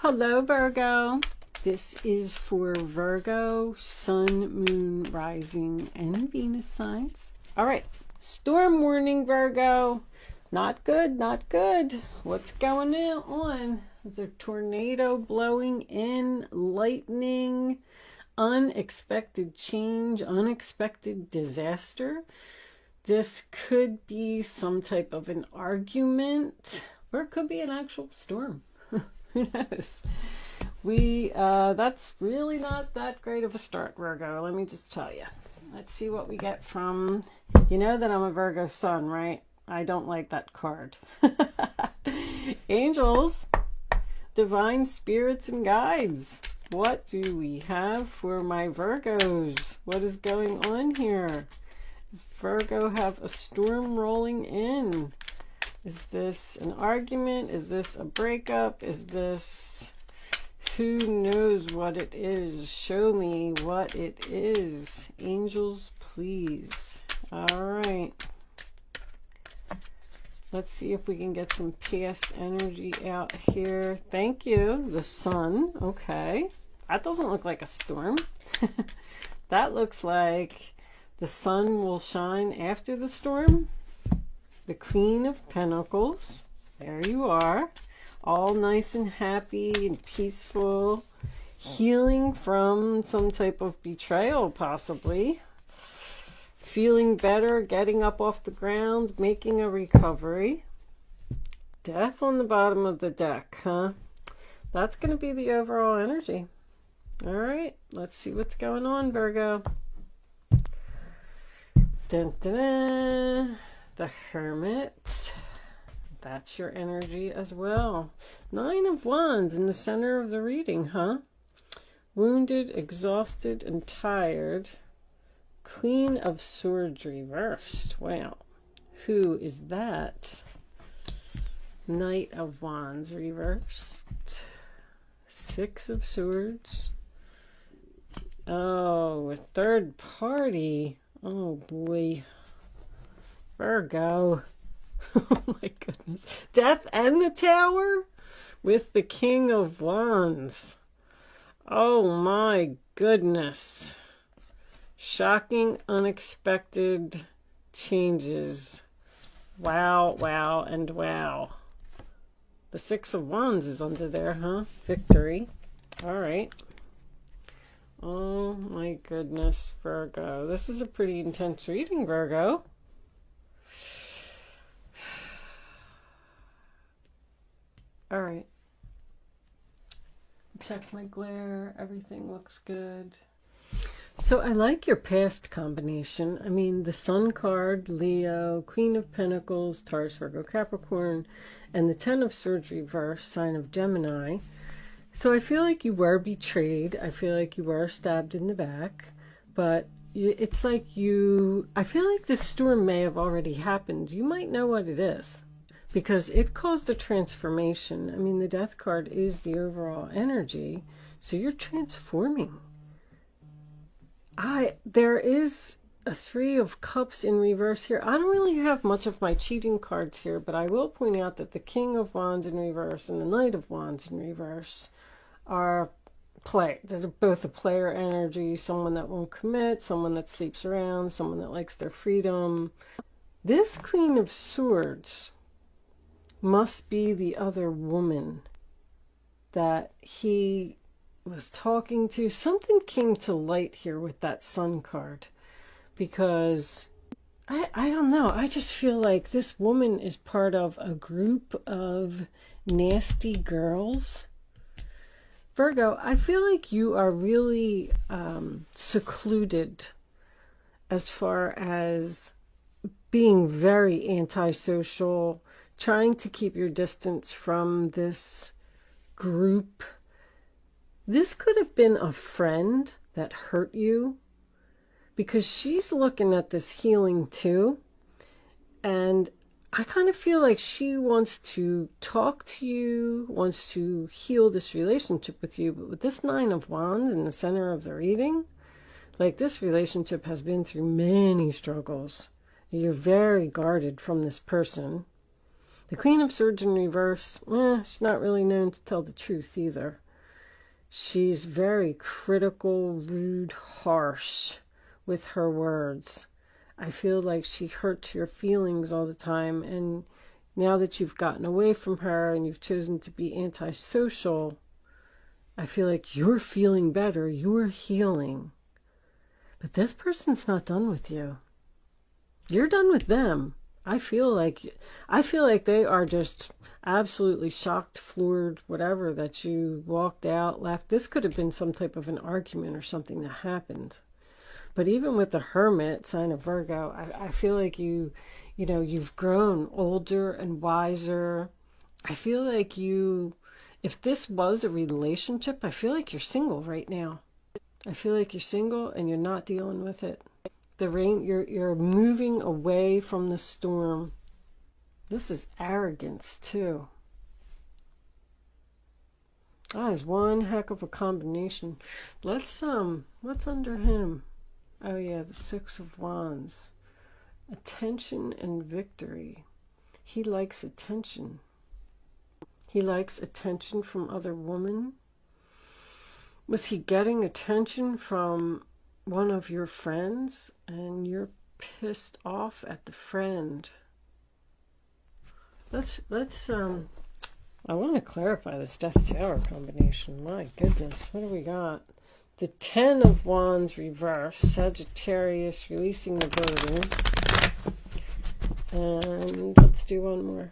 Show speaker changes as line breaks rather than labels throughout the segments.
Hello, Virgo. This is for Virgo, Sun, Moon, Rising, and Venus signs. All right. Storm warning, Virgo. Not good, not good. What's going on? Is there a tornado blowing in, lightning, unexpected change, unexpected disaster? This could be some type of an argument, or it could be an actual storm. Who knows? That's really not that great of a start, Virgo. Let me just tell you. Let's see what we get from, you know that I'm a Virgo sun, right? I don't like that card. Angels, divine spirits and guides. What do we have for my Virgos? What is going on here? Does Virgo have a storm rolling in? Is this an argument? Is this a breakup? Is this... who knows what it is? Show me what it is. Angels, please. All right. Let's see if we can get some past energy out here. Thank you. The sun. Okay. That doesn't look like a storm. That looks like the sun will shine after the storm. The Queen of Pentacles. There you are. All nice and happy and peaceful. Healing from some type of betrayal, possibly. Feeling better, getting up off the ground, making a recovery. Death on the bottom of the deck, huh? That's going to be the overall energy. All right, let's see what's going on, Virgo. Dun, dun, dun. The Hermit. That's your energy as well. 9 of Wands in the center of the reading, huh? Wounded, exhausted, and tired. Queen of Swords reversed. Wow. Who is that? Knight of Wands reversed. 6 of Swords. Oh, a third party. Oh, boy. Virgo. Oh my goodness. Death and the Tower with the King of Wands. Oh my goodness. Shocking, unexpected changes. Wow, wow, and wow. The 6 of Wands is under there, huh? Victory. All right. Oh my goodness, Virgo. This is a pretty intense reading, Virgo. All right. Check my glare. Everything looks good. So I like your past combination. I mean, the Sun card, Leo, Queen of Pentacles, Taurus, Virgo, Capricorn, and the 10 of Swords reverse, sign of Gemini. So I feel like you were betrayed. I feel like you were stabbed in the back. But it's like I feel like this storm may have already happened. You might know what it is, because it caused a transformation. I mean, the Death card is the overall energy. So you're transforming. There is a 3 of Cups in reverse here. I don't really have much of my cheating cards here, but I will point out that the King of Wands in reverse and the Knight of Wands in reverse are they're both a player energy, someone that won't commit, someone that sleeps around, someone that likes their freedom. This Queen of Swords must be the other woman that he was talking to. Something came to light here with that Sun card, because I don't know, I just feel like this woman is part of a group of nasty girls. Virgo, I feel like you are really secluded as far as being very antisocial, trying to keep your distance from this group. This could have been a friend that hurt you, because she's looking at this healing too. And I kind of feel like she wants to talk to you, wants to heal this relationship with you. But with this 9 of Wands in the center of the reading, like, this relationship has been through many struggles. You're very guarded from this person. The Queen of Swords in reverse, she's not really known to tell the truth either. She's very critical, rude, harsh with her words. I feel like she hurts your feelings all the time, and now that you've gotten away from her and you've chosen to be antisocial, I feel like you're feeling better, you're healing. But this person's not done with you. You're done with them. I feel like they are just absolutely shocked, floored, whatever, that you walked out, left. This could have been some type of an argument or something that happened. But even with the Hermit, sign of Virgo, I feel like you've grown older and wiser. I feel like if this was a relationship, I feel like you're single right now. I feel like you're single and you're not dealing with it. The rain, you're moving away from the storm. This is arrogance too. That is one heck of a combination. What's under him? Oh yeah, the Six of Wands. Attention and victory. He likes attention. He likes attention from other women. Was he getting attention from one of your friends and you're pissed off at the friend? Let's I want to clarify this Death Tower combination. My goodness, what do we got? The Ten of Wands reverse, Sagittarius releasing the burden. And let's do one more.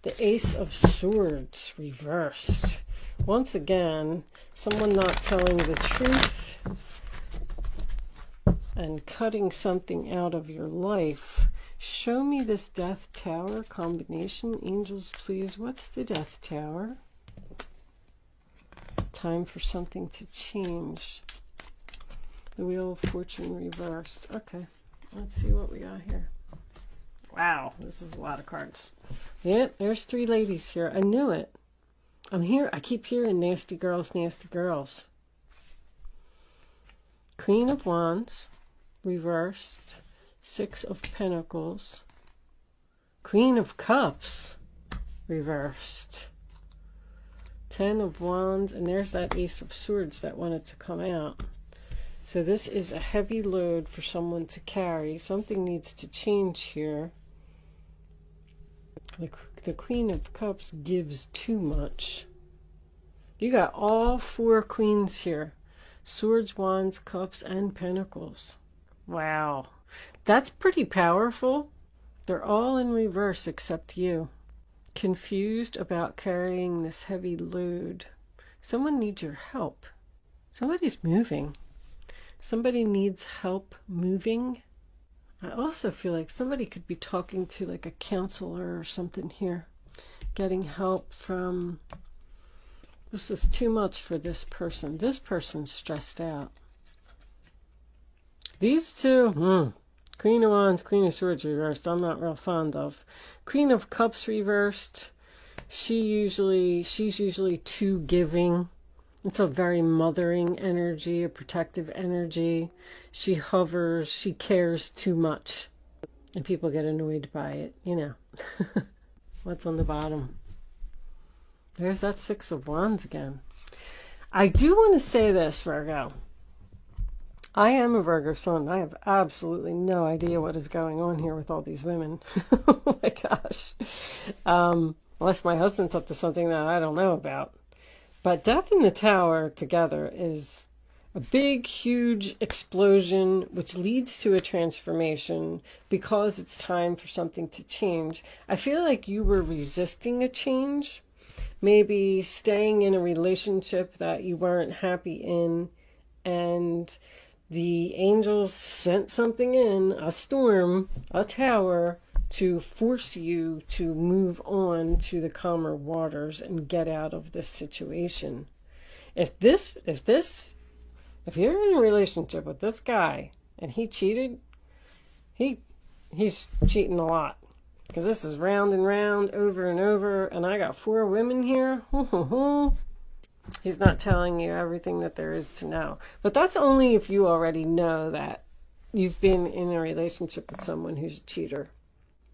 The Ace of Swords reversed. Once again, someone not telling the truth and cutting something out of your life. Show me this Death Tower combination. Angels, please. What's the Death Tower? Time for something to change. The Wheel of Fortune reversed. Okay, let's see what we got here. Wow, this is a lot of cards. Yeah, there's three ladies here. I knew it. I'm here. I keep hearing nasty girls, nasty girls. Queen of Wands reversed. Six of Pentacles. Queen of Cups reversed. Ten of Wands, and there's that Ace of Swords that wanted to come out. So this is a heavy load for someone to carry. Something needs to change here. The Queen of Cups gives too much. You got all four queens here. Swords, Wands, Cups, and Pentacles. Wow. That's pretty powerful. They're all in reverse except you. Confused about carrying this heavy load. Someone needs your help. Somebody's moving. Somebody needs help moving. I also feel like somebody could be talking to like a counselor or something here. Getting help from... This is too much for this person. This person's stressed out. These two, Queen of Wands, Queen of Swords reversed, I'm not real fond of. Queen of Cups reversed. She's usually too giving. It's a very mothering energy, a protective energy. She hovers, she cares too much. And people get annoyed by it, you know. What's on the bottom? There's that Six of Wands again. I do want to say this, Virgo. I am a Virgo sun. I have absolutely no idea what is going on here with all these women. Oh my gosh. Unless my husband's up to something that I don't know about. But Death in the Tower together is a big, huge explosion which leads to a transformation because it's time for something to change. I feel like you were resisting a change. Maybe staying in a relationship that you weren't happy in, and the angels sent something in, a storm, a tower, to force you to move on to the calmer waters and get out of this situation. If you're in a relationship with this guy and he cheated, he's cheating a lot. Because this is round and round, over and over, and I got four women here. He's not telling you everything that there is to know. But that's only if you already know that you've been in a relationship with someone who's a cheater.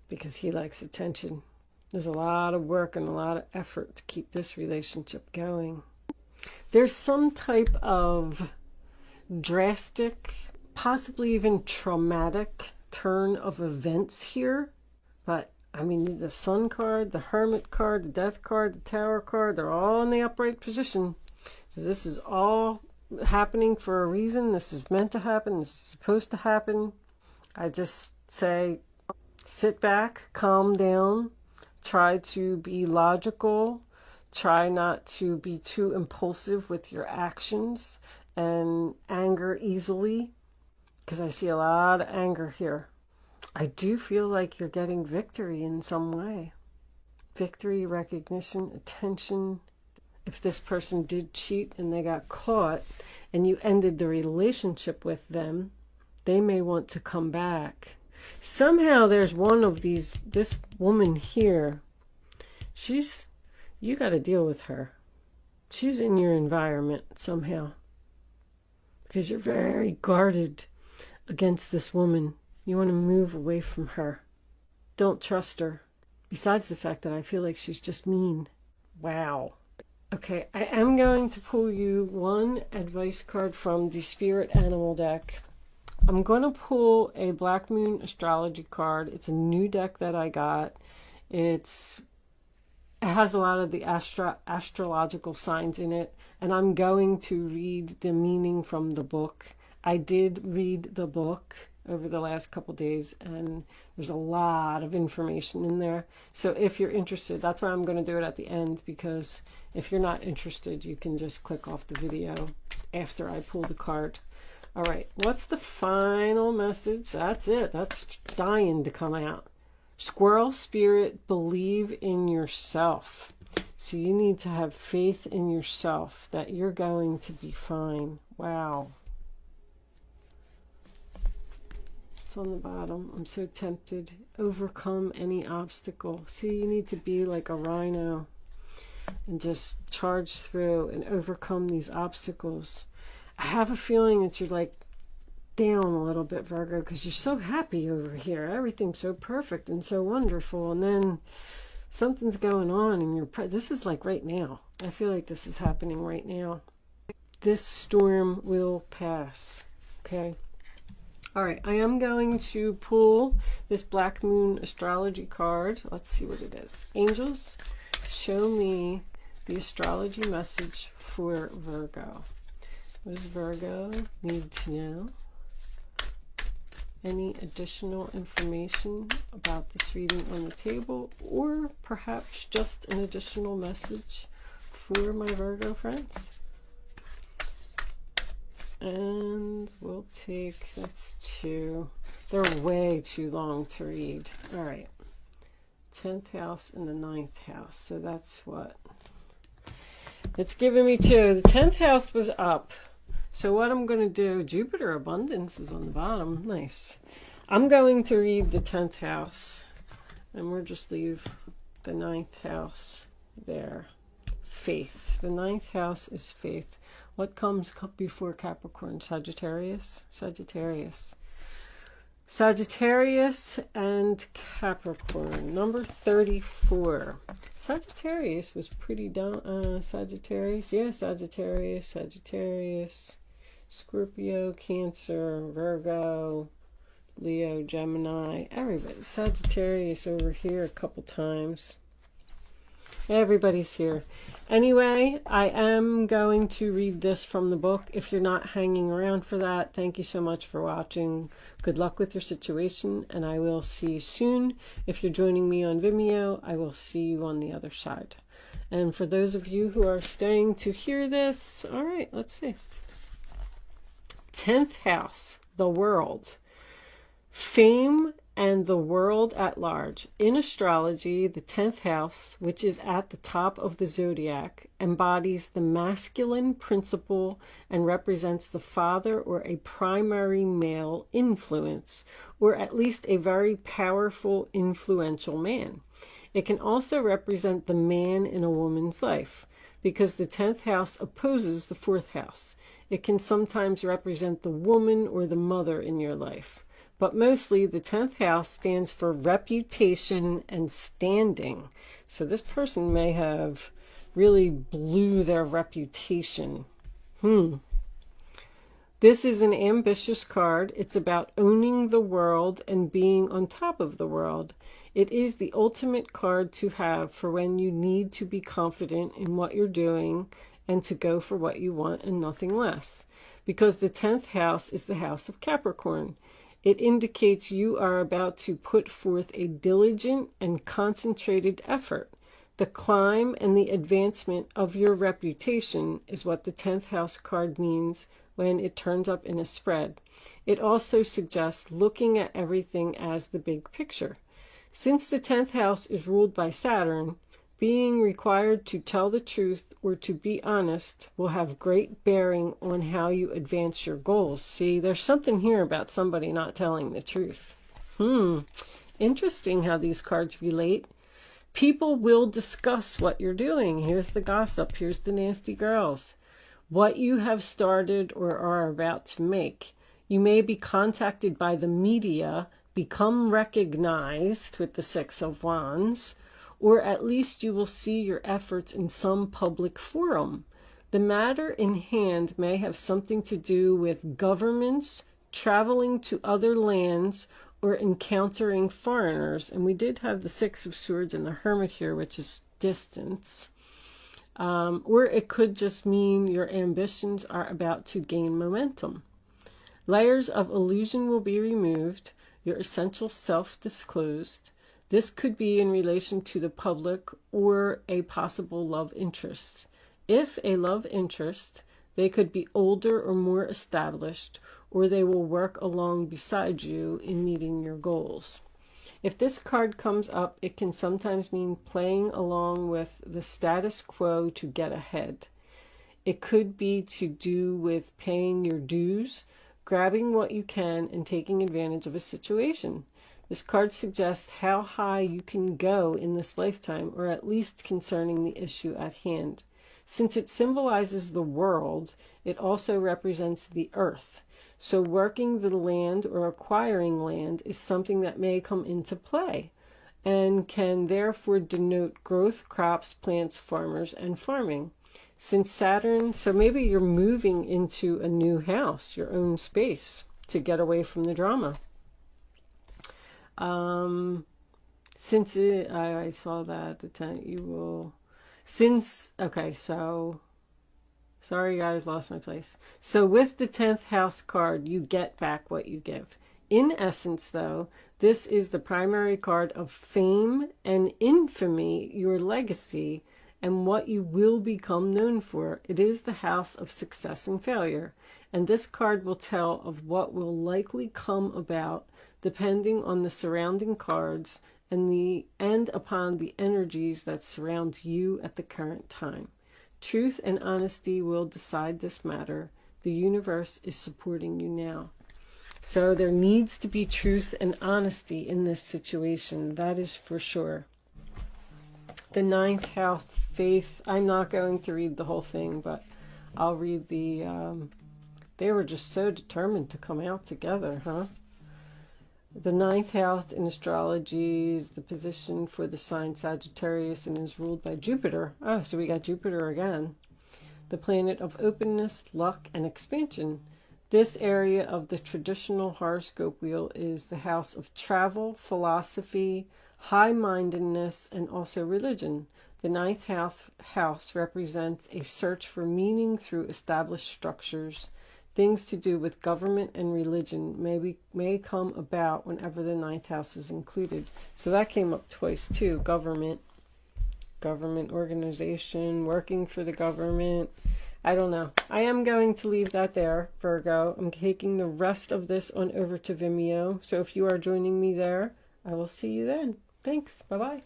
Because he likes attention. There's a lot of work and a lot of effort to keep this relationship going. There's some type of drastic, possibly even traumatic turn of events here. But, I mean, the Sun card, the Hermit card, the Death card, the Tower card, they're all in the upright position. So this is all happening for a reason. This is meant to happen. This is supposed to happen. I just say, sit back, calm down, try to be logical, try not to be too impulsive with your actions and anger easily, because I see a lot of anger here. I do feel like you're getting victory in some way. Victory, recognition, attention. If this person did cheat and they got caught and you ended the relationship with them, they may want to come back. Somehow there's one of these, this woman here, you got to deal with her. She's in your environment somehow, because you're very guarded against this woman. You want to move away from her. Don't trust her. Besides the fact that I feel like she's just mean. Wow. Okay, I am going to pull you one advice card from the Spirit Animal deck. I'm going to pull a Black Moon astrology card. It's a new deck that I got. It has a lot of the astrological signs in it, and I'm going to read the meaning from the book. I did read the book over the last couple days, and there's a lot of information in there. So if you're interested, that's why I'm going to do it at the end, because if you're not interested, you can just click off the video after I pull the card. All right, what's the final message? That's it. That's dying to come out. Squirrel spirit, believe in yourself. So you need to have faith in yourself that you're going to be fine. Wow. It's on the bottom. I'm so tempted. Overcome any obstacle. See, you need to be like a rhino and just charge through and overcome these obstacles. I have a feeling that you're like down a little bit, Virgo, because you're so happy over here. Everything's so perfect and so wonderful, and then something's going on in your this is like right now. I feel like this is happening right now. This storm will pass. Okay. All right, I am going to pull this Black Moon astrology card. Let's see what it is. Angels, show me the astrology message for Virgo. What does Virgo need to know? Any additional information about this reading on the table, or perhaps just an additional message for my Virgo friends? And we'll take, that's two. They're way too long to read. All right. 10th house and the 9th house. So that's what? It's giving me two. The 10th house was up. So what I'm going to do, Jupiter abundance is on the bottom. Nice. I'm going to read the 10th house. And we'll just leave the 9th house there. Faith. The 9th house is faith. What comes before Capricorn? Sagittarius? Sagittarius. Sagittarius and Capricorn. Number 34. Sagittarius was pretty down. Sagittarius. Yeah, Sagittarius. Sagittarius. Scorpio, Cancer, Virgo, Leo, Gemini. Everybody. Sagittarius over here a couple times. Everybody's here. Anyway, I am going to read this from the book. If you're not hanging around for that, thank you so much for watching. Good luck with your situation, and I will see you soon. If you're joining me on Vimeo, I will see you on the other side. And for those of you who are staying to hear this, all right, let's see. 10th house, the world. Fame and the world at large. In astrology, the 10th house, which is at the top of the zodiac, embodies the masculine principle and represents the father or a primary male influence, or at least a very powerful, influential man. It can also represent the man in a woman's life, because the 10th house opposes the 4th house. It can sometimes represent the woman or the mother in your life. but mostly the 10th house stands for reputation and standing. So this person may have really blew their reputation. This is an ambitious card. It's about owning the world and being on top of the world. It is the ultimate card to have for when you need to be confident in what you're doing and to go for what you want and nothing less. Because the 10th house is the house of Capricorn. It indicates you are about to put forth a diligent and concentrated effort. The climb and the advancement of your reputation is what the 10th house card means when it turns up in a spread. It also suggests looking at everything as the big picture. Since the 10th house is ruled by Saturn, being required to tell the truth or to be honest will have great bearing on how you advance your goals. See, there's something here about somebody not telling the truth. Interesting how these cards relate. People will discuss what you're doing. Here's the gossip. Here's the nasty girls. What you have started or are about to make. You may be contacted by the media, become recognized with the 6 of Wands, or at least you will see your efforts in some public forum. The matter in hand may have something to do with governments, traveling to other lands, or encountering foreigners. And we did have the 6 of Swords and the Hermit here, which is distance. Or it could just mean your ambitions are about to gain momentum. Layers of illusion will be removed, your essential self disclosed. This could be in relation to the public or a possible love interest. If a love interest, they could be older or more established, or they will work along beside you in meeting your goals. If this card comes up, it can sometimes mean playing along with the status quo to get ahead. It could be to do with paying your dues, grabbing what you can, and taking advantage of a situation. This card suggests how high you can go in this lifetime, or at least concerning the issue at hand. Since it symbolizes the world, it also represents the earth. So working the land or acquiring land is something that may come into play and can therefore denote growth, crops, plants, farmers, and farming. Since Saturn, so maybe you're moving into a new house, your own space, to get away from the drama. Since I saw that the 10, you will, okay, so, sorry guys, lost my place. So with the 10th house card, you get back what you give. In essence, though, this is the primary card of fame and infamy, your legacy, and what you will become known for. It is the house of success and failure. And this card will tell of what will likely come about depending on the surrounding cards and upon the energies that surround you at the current time. Truth and honesty will decide this matter. The universe is supporting you now. So there needs to be truth and honesty in this situation. That is for sure. The 9th house, faith. I'm not going to read the whole thing, but I'll read the... they were just so determined to come out together, huh? The 9th house in astrology is the position for the sign Sagittarius and is ruled by Jupiter. Oh, so we got Jupiter again. The planet of openness, luck, and expansion. This area of the traditional horoscope wheel is the house of travel, philosophy, high-mindedness, and also religion. The 9th house represents a search for meaning through established structures. Things to do with government and religion may come about whenever the 9th house is included. So that came up twice too. Government organization, working for the government. I don't know. I am going to leave that there, Virgo. I'm taking the rest of this on over to Vimeo. So if you are joining me there, I will see you then. Thanks. Bye-bye.